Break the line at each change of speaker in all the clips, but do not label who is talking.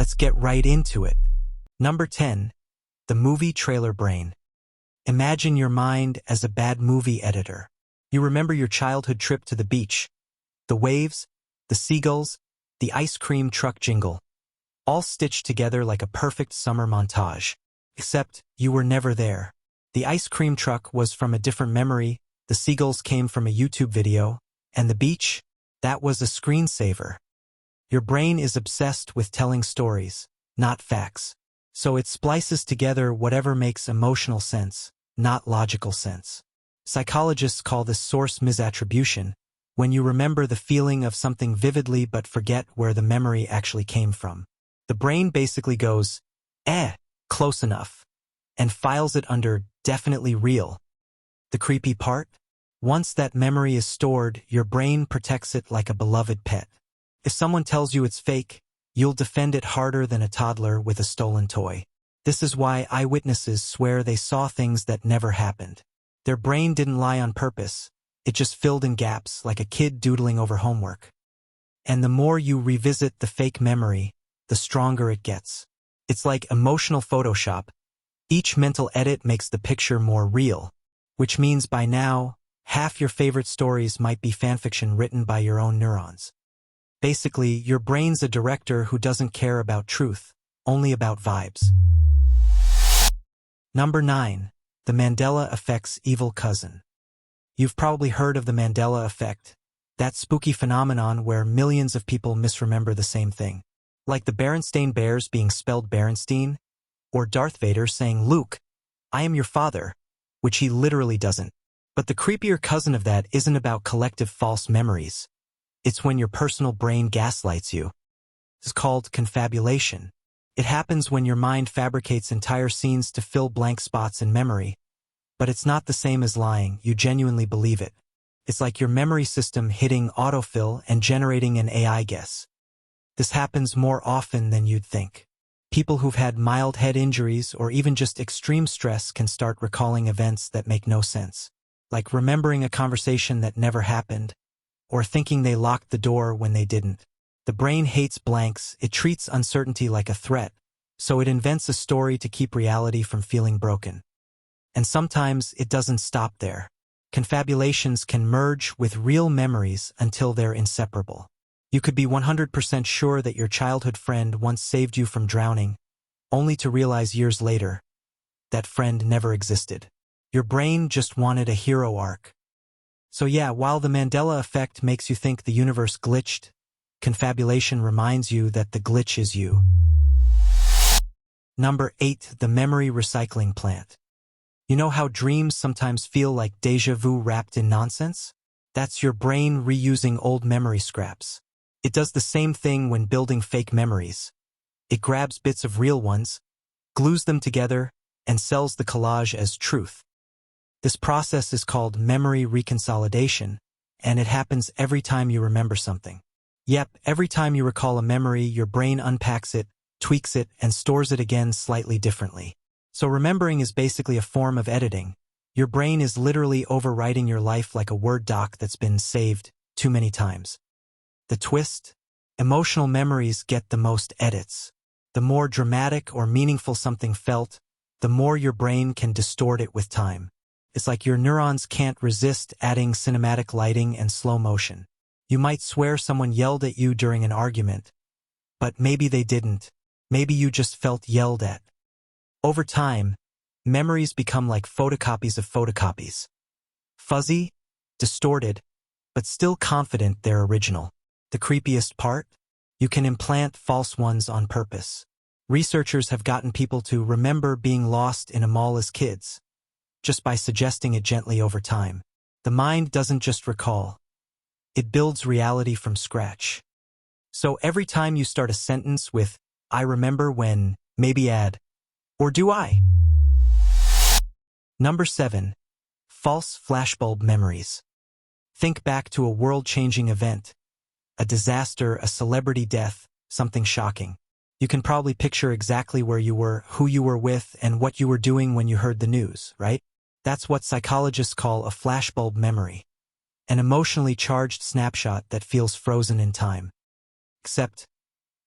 Let's get right into it. Number 10. The movie trailer brain. Imagine your mind as a bad movie editor. You remember your childhood trip to the beach, the waves, the seagulls, the ice cream truck jingle, all stitched together like a perfect summer montage. Except you were never there. The ice cream truck was from a different memory, the seagulls came from a YouTube video, and the beach, that was a screensaver. Your brain is obsessed with telling stories, not facts. So it splices together whatever makes emotional sense, not logical sense. Psychologists call this source misattribution, when you remember the feeling of something vividly but forget where the memory actually came from. The brain basically goes, close enough, and files it under definitely real. The creepy part? Once that memory is stored, your brain protects it like a beloved pet. If someone tells you it's fake, you'll defend it harder than a toddler with a stolen toy. This is why eyewitnesses swear they saw things that never happened. Their brain didn't lie on purpose, it just filled in gaps like a kid doodling over homework. And the more you revisit the fake memory, the stronger it gets. It's like emotional Photoshop. Each mental edit makes the picture more real, which means by now, half your favorite stories might be fanfiction written by your own neurons. Basically, your brain's a director who doesn't care about truth, only about vibes. Number 9. The Mandela effect's evil cousin. You've probably heard of the Mandela effect, that spooky phenomenon where millions of people misremember the same thing. Like the Berenstain Bears being spelled Berenstein, or Darth Vader saying, "Luke, I am your father," which he literally doesn't. But the creepier cousin of that isn't about collective false memories. It's when your personal brain gaslights you. It's called confabulation. It happens when your mind fabricates entire scenes to fill blank spots in memory. But it's not the same as lying, you genuinely believe it. It's like your memory system hitting autofill and generating an AI guess. This happens more often than you'd think. People who've had mild head injuries or even just extreme stress can start recalling events that make no sense. Like remembering a conversation that never happened, or thinking they locked the door when they didn't. The brain hates blanks, it treats uncertainty like a threat, so it invents a story to keep reality from feeling broken. And sometimes it doesn't stop there. Confabulations can merge with real memories until they're inseparable. You could be 100% sure that your childhood friend once saved you from drowning, only to realize years later that friend never existed. Your brain just wanted a hero arc. So yeah, while the Mandela effect makes you think the universe glitched, confabulation reminds you that the glitch is you. Number 8. The memory recycling plant. You know how dreams sometimes feel like déjà vu wrapped in nonsense? That's your brain reusing old memory scraps. It does the same thing when building fake memories. It grabs bits of real ones, glues them together, and sells the collage as truth. This process is called memory reconsolidation, and it happens every time you remember something. Yep, every time you recall a memory, your brain unpacks it, tweaks it, and stores it again slightly differently. So remembering is basically a form of editing. Your brain is literally overwriting your life like a Word doc that's been saved too many times. The twist? Emotional memories get the most edits. The more dramatic or meaningful something felt, the more your brain can distort it with time. It's like your neurons can't resist adding cinematic lighting and slow motion. You might swear someone yelled at you during an argument, but maybe they didn't. Maybe you just felt yelled at. Over time, memories become like photocopies of photocopies. Fuzzy, distorted, but still confident they're original. The creepiest part? You can implant false ones on purpose. Researchers have gotten people to remember being lost in a mall as kids, just by suggesting it gently over time. The mind doesn't just recall. It builds reality from scratch. So every time you start a sentence with, "I remember when," maybe add, "or do I?" Number 7. False flashbulb memories. Think back to a world-changing event, a disaster, a celebrity death, something shocking. You can probably picture exactly where you were, who you were with, and what you were doing when you heard the news, right? That's what psychologists call a flashbulb memory, an emotionally charged snapshot that feels frozen in time. Except,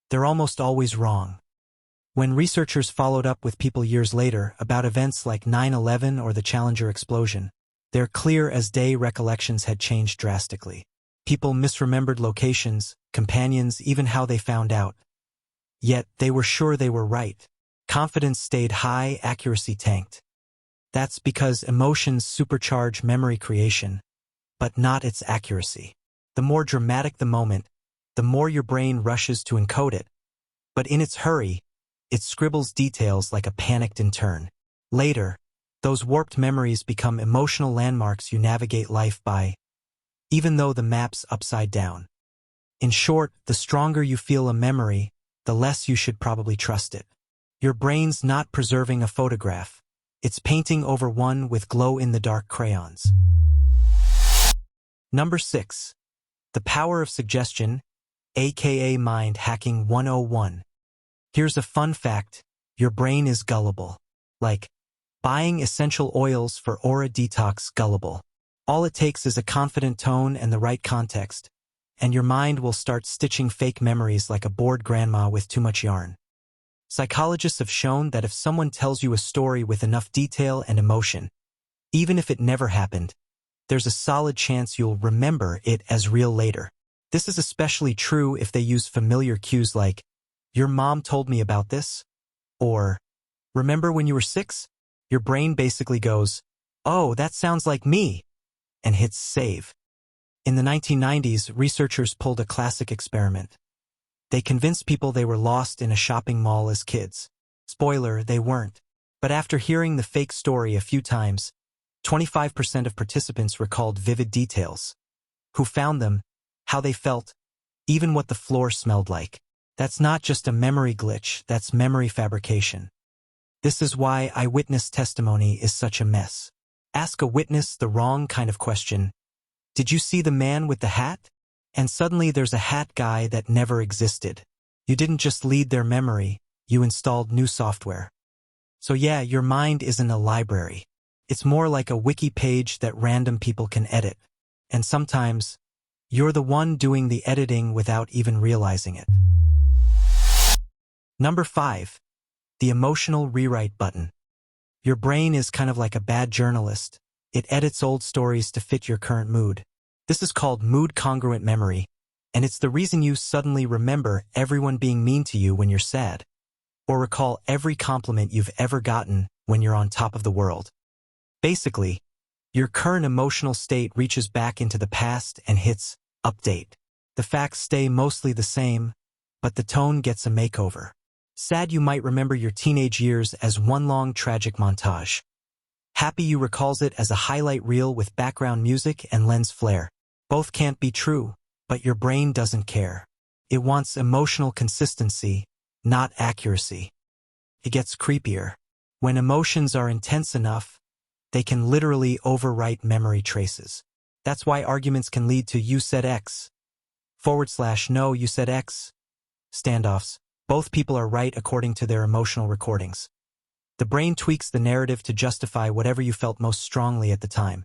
they're almost always wrong. When researchers followed up with people years later about events like 9/11 or the Challenger explosion, their clear-as-day recollections had changed drastically. People misremembered locations, companions, even how they found out. Yet, they were sure they were right. Confidence stayed high, accuracy tanked. That's because emotions supercharge memory creation, but not its accuracy. The more dramatic the moment, the more your brain rushes to encode it. But in its hurry, it scribbles details like a panicked intern. Later, those warped memories become emotional landmarks you navigate life by, even though the map's upside down. In short, the stronger you feel a memory, the less you should probably trust it. Your brain's not preserving a photograph. It's painting over one with glow-in-the-dark crayons. Number 6. The power of suggestion, a.k.a. mind hacking 101. Here's a fun fact: your brain is gullible. Like buying essential oils for aura detox gullible. All it takes is a confident tone and the right context, and your mind will start stitching fake memories like a bored grandma with too much yarn. Psychologists have shown that if someone tells you a story with enough detail and emotion, even if it never happened, there's a solid chance you'll remember it as real later. This is especially true if they use familiar cues like, "Your mom told me about this," or "Remember when you were 6? Your brain basically goes, "Oh, that sounds like me," and hits save. In the 1990s, researchers pulled a classic experiment. They convinced people they were lost in a shopping mall as kids. Spoiler, they weren't. But after hearing the fake story a few times, 25% of participants recalled vivid details. Who found them, how they felt, even what the floor smelled like. That's not just a memory glitch, that's memory fabrication. This is why eyewitness testimony is such a mess. Ask a witness the wrong kind of question. "Did you see the man with the hat?" And suddenly there's a hat guy that never existed. You didn't just lead their memory, you installed new software. So yeah, your mind isn't a library. It's more like a wiki page that random people can edit. And sometimes, you're the one doing the editing without even realizing it. Number 5. The emotional rewrite button. Your brain is kind of like a bad journalist. It edits old stories to fit your current mood. This is called mood-congruent memory, and it's the reason you suddenly remember everyone being mean to you when you're sad, or recall every compliment you've ever gotten when you're on top of the world. Basically, your current emotional state reaches back into the past and hits update. The facts stay mostly the same, but the tone gets a makeover. Sad, you might remember your teenage years as one long tragic montage. Happy, you recalls it as a highlight reel with background music and lens flare. Both can't be true, but your brain doesn't care. It wants emotional consistency, not accuracy. It gets creepier. When emotions are intense enough, they can literally overwrite memory traces. That's why arguments can lead to "you said X" / "no, you said X" standoffs. Both people are right according to their emotional recordings. The brain tweaks the narrative to justify whatever you felt most strongly at the time.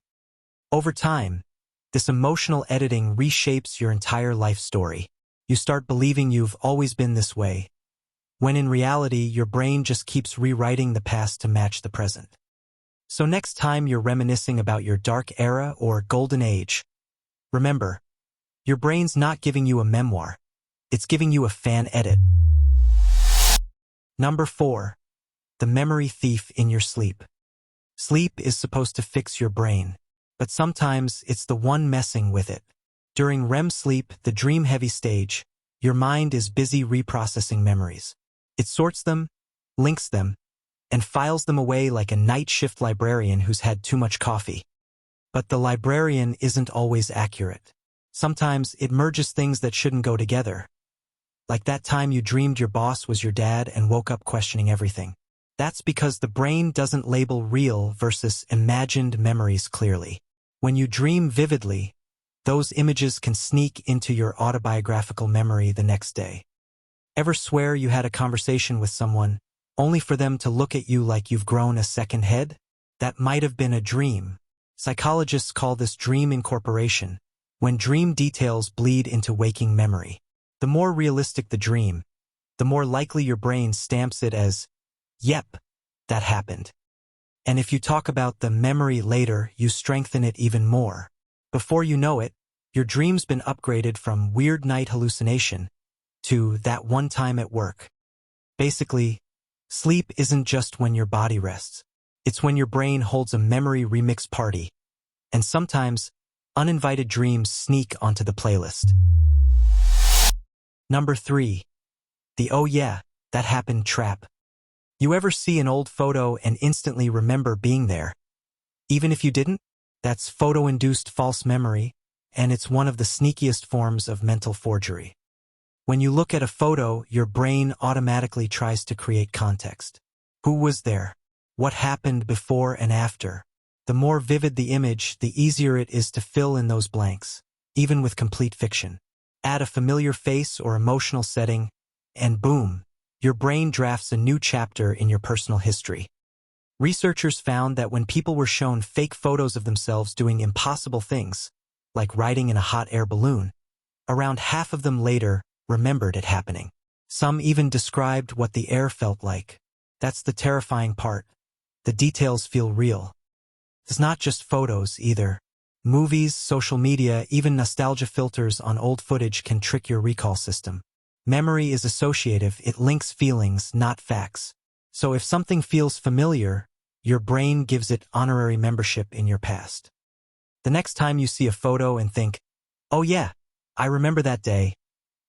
Over time, this emotional editing reshapes your entire life story. You start believing you've always been this way, when in reality, your brain just keeps rewriting the past to match the present. So next time you're reminiscing about your dark era or golden age, remember, your brain's not giving you a memoir. It's giving you a fan edit. Number 4. The memory thief in your sleep. Sleep is supposed to fix your brain, but sometimes it's the one messing with it. During REM sleep, the dream-heavy stage, your mind is busy reprocessing memories. It sorts them, links them, and files them away like a night shift librarian who's had too much coffee. But the librarian isn't always accurate. Sometimes it merges things that shouldn't go together. Like that time you dreamed your boss was your dad and woke up questioning everything. That's because the brain doesn't label real versus imagined memories clearly. When you dream vividly, those images can sneak into your autobiographical memory the next day. Ever swear you had a conversation with someone, only for them to look at you like you've grown a second head? That might have been a dream. Psychologists call this dream incorporation, when dream details bleed into waking memory. The more realistic the dream, the more likely your brain stamps it as, yep, that happened. And if you talk about the memory later, you strengthen it even more. Before you know it, your dream's been upgraded from weird night hallucination to that one time at work. Basically, sleep isn't just when your body rests. It's when your brain holds a memory remix party. And sometimes, uninvited dreams sneak onto the playlist. Number 3. The "oh yeah, that happened" trap. You ever see an old photo and instantly remember being there? Even if you didn't? That's photo-induced false memory, and it's one of the sneakiest forms of mental forgery. When you look at a photo, your brain automatically tries to create context. Who was there? What happened before and after? The more vivid the image, the easier it is to fill in those blanks, even with complete fiction. Add a familiar face or emotional setting, and boom, your brain drafts a new chapter in your personal history. Researchers found that when people were shown fake photos of themselves doing impossible things, like riding in a hot air balloon, around half of them later remembered it happening. Some even described what the air felt like. That's the terrifying part. The details feel real. It's not just photos either. Movies, social media, even nostalgia filters on old footage can trick your recall system. Memory is associative, it links feelings, not facts. So if something feels familiar, your brain gives it honorary membership in your past. The next time you see a photo and think, oh yeah, I remember that day,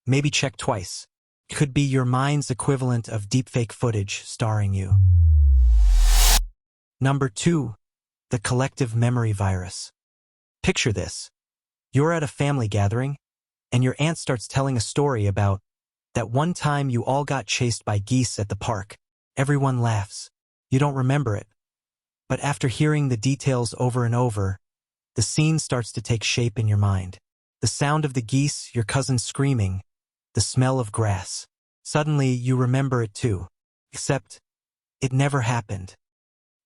maybe check twice. It could be your mind's equivalent of deepfake footage starring you. Number 2. The collective memory virus. Picture this. You're at a family gathering, and your aunt starts telling a story about that one time you all got chased by geese at the park. Everyone laughs. You don't remember it. But after hearing the details over and over, the scene starts to take shape in your mind. The sound of the geese, your cousin screaming, the smell of grass. Suddenly, you remember it too. Except, it never happened.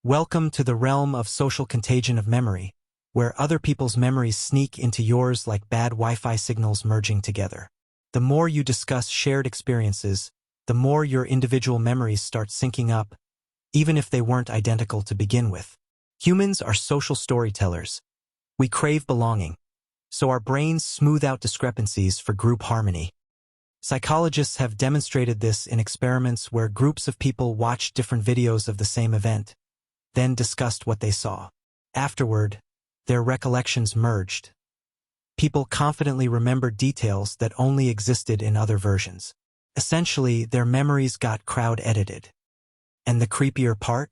Welcome to the realm of social contagion of memory, where other people's memories sneak into yours like bad Wi-Fi signals merging together. The more you discuss shared experiences, the more your individual memories start syncing up, even if they weren't identical to begin with. Humans are social storytellers. We crave belonging, so our brains smooth out discrepancies for group harmony. Psychologists have demonstrated this in experiments where groups of people watched different videos of the same event, then discussed what they saw. Afterward, their recollections merged. People confidently remembered details that only existed in other versions. Essentially, their memories got crowd-edited. And the creepier part?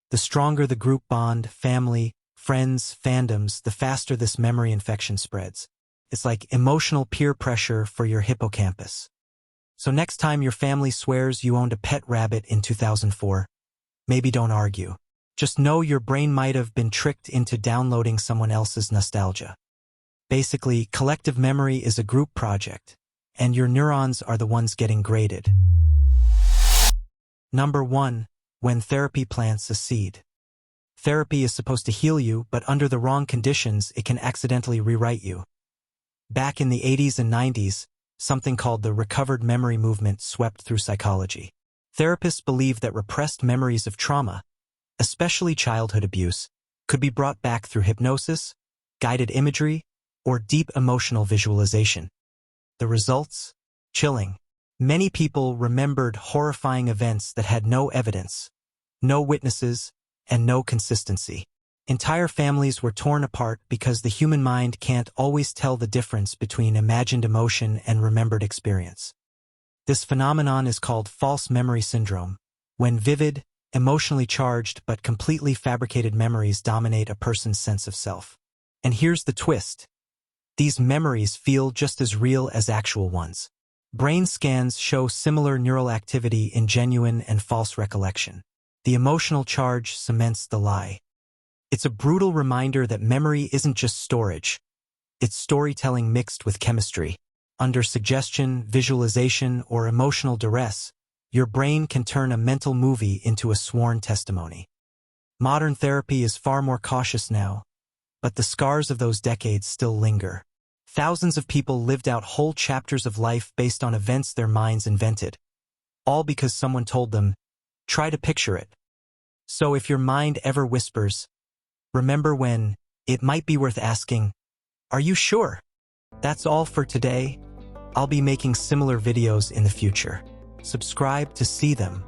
The stronger the group bond, family, friends, fandoms, the faster this memory infection spreads. It's like emotional peer pressure for your hippocampus. So next time your family swears you owned a pet rabbit in 2004, maybe don't argue. Just know your brain might have been tricked into downloading someone else's nostalgia. Basically, collective memory is a group project, and your neurons are the ones getting graded. Number 1. When therapy plants a seed. Therapy is supposed to heal you, but under the wrong conditions, it can accidentally rewrite you. Back in the 80s and 90s, something called the recovered memory movement swept through psychology. Therapists believed that repressed memories of trauma, especially childhood abuse, could be brought back through hypnosis, guided imagery, or deep emotional visualization. The results? Chilling. Many people remembered horrifying events that had no evidence, no witnesses, and no consistency. Entire families were torn apart because the human mind can't always tell the difference between imagined emotion and remembered experience. This phenomenon is called false memory syndrome, when vivid, emotionally charged but completely fabricated memories dominate a person's sense of self. And here's the twist. These memories feel just as real as actual ones. Brain scans show similar neural activity in genuine and false recollection. The emotional charge cements the lie. It's a brutal reminder that memory isn't just storage. It's storytelling mixed with chemistry. Under suggestion, visualization, or emotional duress, your brain can turn a mental movie into a sworn testimony. Modern therapy is far more cautious now, but the scars of those decades still linger. Thousands of people lived out whole chapters of life based on events their minds invented, all because someone told them, try to picture it. So if your mind ever whispers, remember when, it might be worth asking, are you sure? That's all for today. I'll be making similar videos in the future. Subscribe to see them.